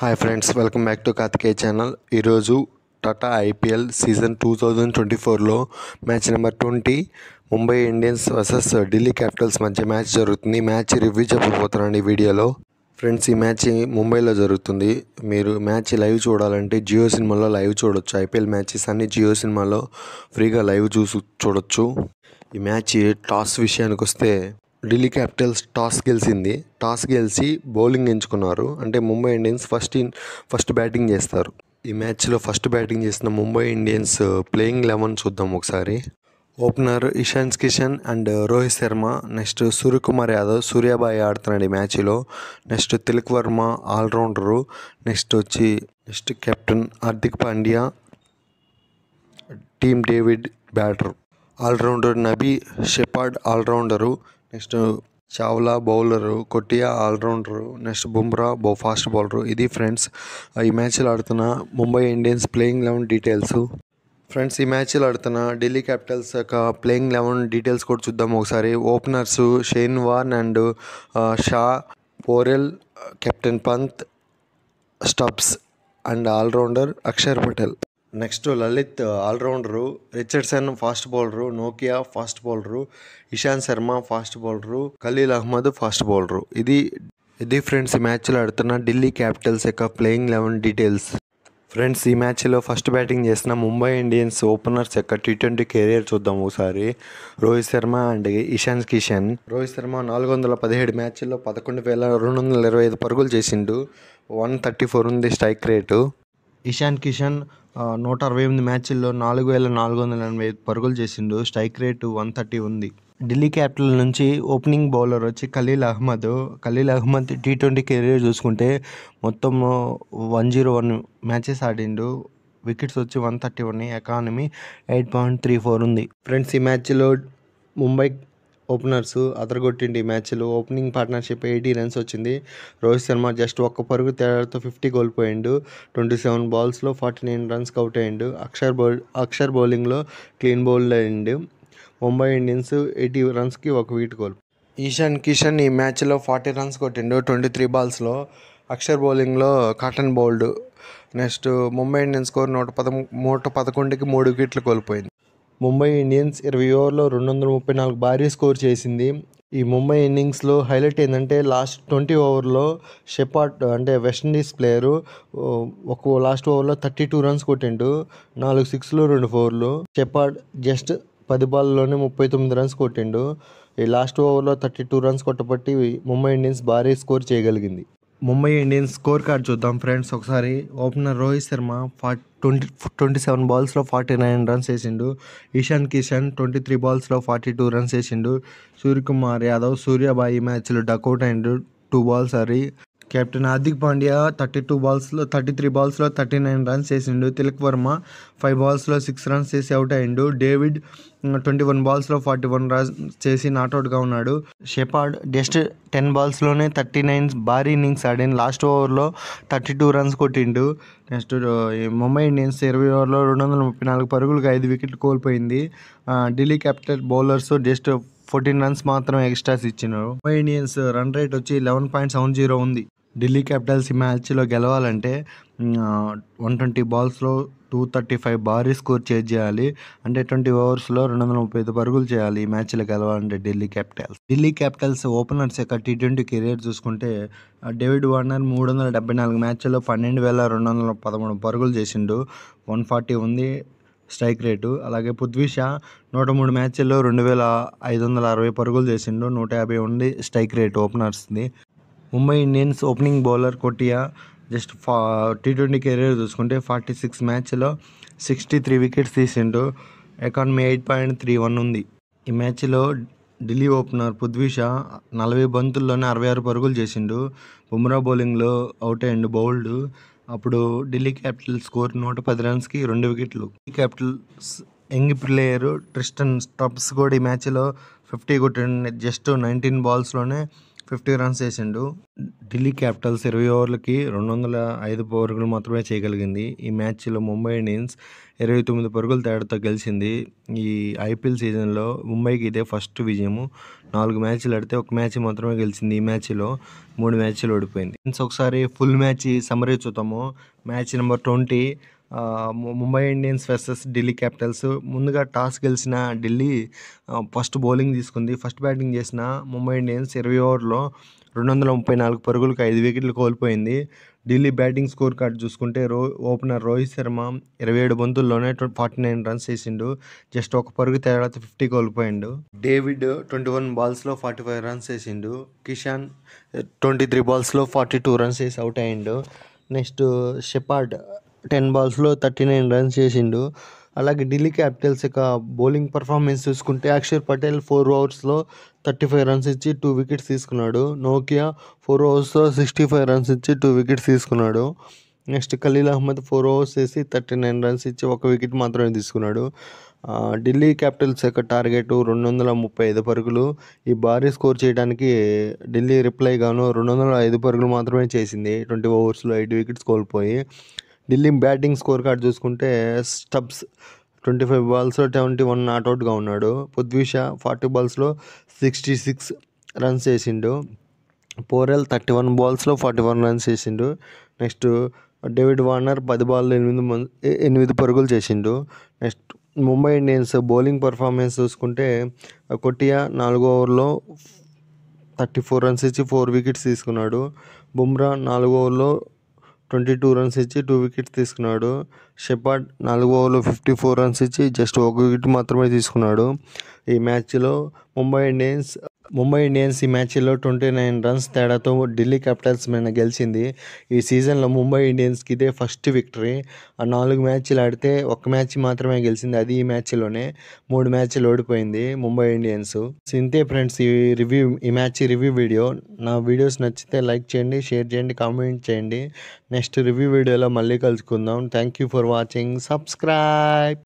Hi friends, welcome back to Karthikeya channel. ఈరోజు Tata IPL season 2024లో match number 20 Mumbai Indians versus Delhi Capitals మధ్య match జరుగుతుంది. Match review చెప్పబోతున్నాను ఈ వీడియోలో. ఫ్రెండ్స్, ఈ మ్యాచ్ ముంబైలో జరుగుతుంది. మీరు మ్యాచ్ లైవ్ చూడాలంటే జియో సినిమాలో లైవ్ చూడొచ్చు. ఐపీఎల్ మ్యాచెస్ అన్ని జియో సినిమాలో ఫ్రీగా లైవ్ చూడొచ్చు. ఈ మ్యాచ్ టాస్ విషయానికి వస్తే ఢిల్లీ క్యాపిటల్స్ టాస్ గెలిచి బౌలింగ్ ఎంచుకున్నారు. అంటే ముంబై ఇండియన్స్ ఫస్ట్ బ్యాటింగ్ చేస్తారు. ఈ మ్యాచ్లో ఫస్ట్ బ్యాటింగ్ చేసిన ముంబై ఇండియన్స్ ప్లేయింగ్ 11 చూద్దాం ఒకసారి. Opener Ishan Kishan and Rohit Sharma. Next Suryakumar Yadav, సూర్యాబాయ్ ఆడుతున్నాడు ఈ మ్యాచ్లో. Next Tilak Varma all-rounder. Next captain Hardik Pandya. Tim David batter. All-rounder Nabi Shepherd all-rounder. Next Chawla bowler, Coetzee all-rounder. Next Bumrah fast bowler. ఇది ఫ్రెండ్స్ ఈ మ్యాచ్లో ఆడుతున్న Mumbai Indians playing 11 details. Friends, ఈ మ్యాచ్లో ఆడుతున్న ఢిల్లీ క్యాపిటల్స్ యొక్క ప్లేయింగ్ 11 డీటెయిల్స్ కూడా చూద్దాం ఒకసారి. Openers Shane Warne and Shaw, Porel, captain Pant, Stubbs and allrounder Axar Patel. Next Lalit allrounder, Richardson fast bowler, Nokia fast bowler, Ishant Sharma fast bowler, Khaleel Ahmed fast bowler. ఇది ఫ్రెండ్స్ ఈ మ్యాచ్లో ఆడుతున్న ఢిల్లీ క్యాపిటల్స్ యొక్క ప్లేయింగ్ 11 డీటెయిల్స్. ఫ్రెండ్స్, ఈ మ్యాచ్లో ఫస్ట్ బ్యాటింగ్ చేసిన ముంబై ఇండియన్స్ ఓపెనర్స్ యొక్క T20 కెరియర్ చూద్దాం ఒకసారి. రోహిత్ శర్మ అండ్ ఇషాన్ కిషన్. రోహిత్ శర్మ 417 మ్యాచ్ల్లో 11,225 పరుగులు చేసిండు. 134 ఉంది స్ట్రైక్ రేటు. ఇషాన్ కిషన్ 168 మ్యాచ్ల్లో 4,485 పరుగులు చేసిండు. స్ట్రైక్ రేటు 130 ఉంది. ఢిల్లీ క్యాపిటల్ నుంచి ఓపెనింగ్ బౌలర్ వచ్చి ఖలీల్ అహ్మద్ T20 కెరీర్ చూసుకుంటే మొత్తం 101 మ్యాచెస్ ఆడిండు. వికెట్స్ వచ్చి 131, ఎకానమీ 8.34 ఉంది. ఫ్రెండ్స్, ఈ మ్యాచ్లో ముంబై ఓపెనర్స్ అదరగొట్టిండి. ఈ మ్యాచ్లో ఓపెనింగ్ పార్ట్నర్షిప్ 80 రన్స్ వచ్చింది. రోహిత్ శర్మ జస్ట్ ఒక్క పరుగు తేడాతో 50 కోల్పోయిండు. 27 బాల్స్లో 49 రన్స్కి అవుట్ అయ్యిండు. అక్షర్ బౌలింగ్లో క్లీన్ బౌల్డ్ అయ్యిండు. ముంబై ఇండియన్స్ 80 రన్స్కి ఒక వికెట్ కోల్పోయింది. ఇషాన్ కిషన్ ఈ మ్యాచ్లో 40 రన్స్ కొట్టిండు 23 బాల్స్లో. అక్షర్ బౌలింగ్లో caught and bowled. Next Mumbai Indians score 111కి 3 వికెట్లు కోల్పోయింది. ముంబై ఇండియన్స్ 20 ఓవర్లో 234 భారీ స్కోర్ చేసింది. ఈ ముంబై ఇన్నింగ్స్లో హైలైట్ ఏంటంటే లాస్ట్ 20 ఓవర్లో షెపార్డ్ అంటే వెస్టిండీస్ ప్లేయరు లాస్ట్ ఓవర్లో 32 రన్స్ కొట్టిండు. 4 సిక్స్లు 2 ఫోర్లు. షెపార్డ్ జస్ట్ 10 బాల్లోనే 39 రన్స్ కొట్టిండు. ఈ లాస్ట్ ఓవర్లో 32 రన్స్ కొట్టబట్టి ముంబై ఇండియన్స్ భారీ స్కోర్ చేయగలిగింది. ముంబై ఇండియన్స్ స్కోర్ కార్డ్ చూద్దాం ఫ్రెండ్స్ ఒకసారి. ఓపెనర్ రోహిత్ శర్మ 27 బాల్స్లో 49 రన్స్ వేసిండు. ఇషాన్ కిషన్ 23 బాల్స్లో 42 రన్స్ వేసిండు. సూర్యకుమార్ యాదవ్ సూర్యాబాయి మ్యాచ్లో డకౌట్ అయిండు. 2 బాల్స్ ఆడి. కెప్టెన్ హార్దిక్ పాండ్యా 33 బాల్స్లో 39 రన్స్ చేసిండు. తిలక్ వర్మ 5 బాల్స్లో 6 రన్స్ చేసి అవుట్ అయ్యిండు. డేవిడ్ 21 బాల్స్లో 41 రన్స్ చేసి నాట్అవుట్గా ఉన్నాడు. షెపార్డ్ జస్ట్ 10 బాల్స్లోనే 39 భారీ ఇన్నింగ్స్ ఆడిండు. లాస్ట్ ఓవర్లో 32 రన్స్ కొట్టిండు. నెక్స్ట్ ముంబై ఇండియన్స్ 20 ఓవర్లో 234 పరుగులకు 5 వికెట్లు కోల్పోయింది. Delhi capital bowlers just 14 runs మాత్రం ఎక్స్ట్రాస్ ఇచ్చినారు. ముంబై ఇండియన్స్ రన్ రేట్ వచ్చి 11.70 ఉంది. ఢిల్లీ క్యాపిటల్స్ ఈ మ్యాచ్లో గెలవాలంటే 120 బాల్స్లో 235 భారీ స్కోర్ చేయాలి. అంటే 20 ఓవర్స్లో 235 పరుగులు చేయాలి ఈ మ్యాచ్లో గెలవాలంటే ఢిల్లీ క్యాపిటల్స్ ఓపెనర్స్ యొక్క T20 కెరీర్ చూసుకుంటే డేవిడ్ వార్నర్ 374 మ్యాచ్ల్లో 12,213 పరుగులు చేసిండు. 140 ఉంది స్ట్రైక్ రేటు. అలాగే పృథ్వీ షా 103 మ్యాచ్ల్లో 2,560 పరుగులు చేసిండు. 150 ఉంది స్ట్రైక్ రేట్ ఓపెనర్స్ది. Mumbai Indians opening bowler Coetzee just T20 career చూసుకుంటే 46 మ్యాచ్లో 63 వికెట్స్ తీసిండు. ఎకానమీ 8.31 ఉంది. ఈ మ్యాచ్లో ఢిల్లీ ఓపెనర్ పృథ్వీ షా 40 బంతుల్లోనే 66 పరుగులు చేసిండు. బుమ్రా బౌలింగ్లో అవుట్ అయ్యిండు బౌల్డ్. అప్పుడు ఢిల్లీ క్యాపిటల్ స్కోర్ 110 రన్స్కి 2 వికెట్లు. Capitals young player Tristan Stubbs కూడా ఈ మ్యాచ్లో 50 కొట్టిండు. జస్ట్ 19 బాల్స్లోనే 50 రన్స్ చేసిండు. ఢిల్లీ క్యాపిటల్స్ 20 ఓవర్లకి 205 పరుగులు మాత్రమే చేయగలిగింది. ఈ మ్యాచ్లో ముంబై ఇండియన్స్ 29 పరుగుల తేడాతో గెలిచింది. ఈ ఐపీఎల్ సీజన్లో ముంబైకి ఇదే ఫస్ట్ విజయము. 4 మ్యాచ్లు ఆడితే 1 మ్యాచ్ మాత్రమే గెలిచింది. ఈ మ్యాచ్లో 3 మ్యాచ్లు ఓడిపోయింది. ఒకసారి ఫుల్ మ్యాచ్ సమ్మరీ చూద్దాము. Match number 20 Mumbai Indians versus Delhi Capitals. ముందుగా టాస్ గెలిచిన ఢిల్లీ ఫస్ట్ బౌలింగ్ తీసుకుంది. ఫస్ట్ బ్యాటింగ్ చేసిన ముంబై ఇండియన్స్ 20 ఓవర్లో 234 పరుగులకు 5 వికెట్లు కోల్పోయింది. ఢిల్లీ బ్యాటింగ్ స్కోర్ కార్డ్ చూసుకుంటే ఓపెనర్ రోహిత్ శర్మ 27 బంతుల్లోనే 49 రన్స్ చేసిండు. జస్ట్ ఒక పరుగు తేడాతో 50 కోల్పోయిండు. డేవిడ్ 21 బాల్స్లో 45 రన్స్ చేసిండు. కిషాన్ 23 బాల్స్లో 42 రన్స్ చేసి అవుట్ అయ్యిండు. నెక్స్ట్ షెపార్డ్ 10 బాల్స్లో 39 రన్స్ చేసిండు. అలాగే ఢిల్లీ క్యాపిటల్స్ యొక్క బౌలింగ్ పర్ఫార్మెన్స్ చూసుకుంటే అక్షర్ పటేల్ 4 ఓవర్స్లో 35 రన్స్ ఇచ్చి 2 వికెట్స్ తీసుకున్నాడు. నోకియా 4 ఓవర్స్లో 65 రన్స్ ఇచ్చి 2 వికెట్స్ తీసుకున్నాడు. నెక్స్ట్ ఖలీల్ అహ్మద్ 4 ఓవర్స్ వేసి 39 రన్స్ ఇచ్చి 1 వికెట్ మాత్రమే తీసుకున్నాడు. ఢిల్లీ క్యాపిటల్స్ యొక్క టార్గెట్ 235 పరుగులు. ఈ భారీ స్కోర్ చేయడానికి ఢిల్లీ రిప్లై గాను 205 పరుగులు మాత్రమే చేసింది. 20 ఓవర్స్లో 8 వికెట్స్ కోల్పోయి. ఢిల్లీ బ్యాటింగ్ స్కోర్ కార్డ్ చూసుకుంటే స్టబ్స్ 25 బాల్స్లో 71 నాట్అవుట్గా ఉన్నాడు. పృథ్వీ షా 40 బాల్స్లో 66 రన్స్ చేసిండు. పోరెల్ 31 బాల్స్లో 41 రన్స్ చేసిండు. నెక్స్ట్ డేవిడ్ వార్నర్ 10 బాల్లో 8 పరుగులు చేసిండు. Next Mumbai Indians bowling performance చూసుకుంటే కొటియా 4 ఓవర్లో 34 రన్స్ ఇచ్చి 4 వికెట్స్ తీసుకున్నాడు. బుమ్రా 4 ఓవర్లో 22 రన్స్ ఇచ్చి 2 వికెట్స్ తీసుకున్నాడు. షెపార్డ్ 4 ఓవర్లో 54 రన్స్ ఇచ్చి జస్ట్ 1 వికెట్ మాత్రమే తీసుకున్నాడు. ఈ మ్యాచ్లో ముంబై ఇండియన్స్ ఈ మ్యాచ్లో 29 రన్స్ తేడాతో ఢిల్లీ క్యాపిటల్స్ మీద గెలిచింది. ఈ సీజన్లో ముంబై ఇండియన్స్కి ఇదే ఫస్ట్ విక్టరీ. 4 మ్యాచ్లు ఆడితే 1 మ్యాచ్ మాత్రమే గెలిచింది. అది ఈ మ్యాచ్లోనే 3 మ్యాచ్లు ఓడిపోయింది ముంబై ఇండియన్స్. ఇంతే ఫ్రెండ్స్ ఈ మ్యాచ్ రివ్యూ వీడియో. నా వీడియోస్ నచ్చితే లైక్ చేయండి, షేర్ చేయండి, కామెంట్ చేయండి. నెక్స్ట్ రివ్యూ వీడియోలో మళ్ళీ కలుసుకుందాం. Thank you for watching. Subscribe.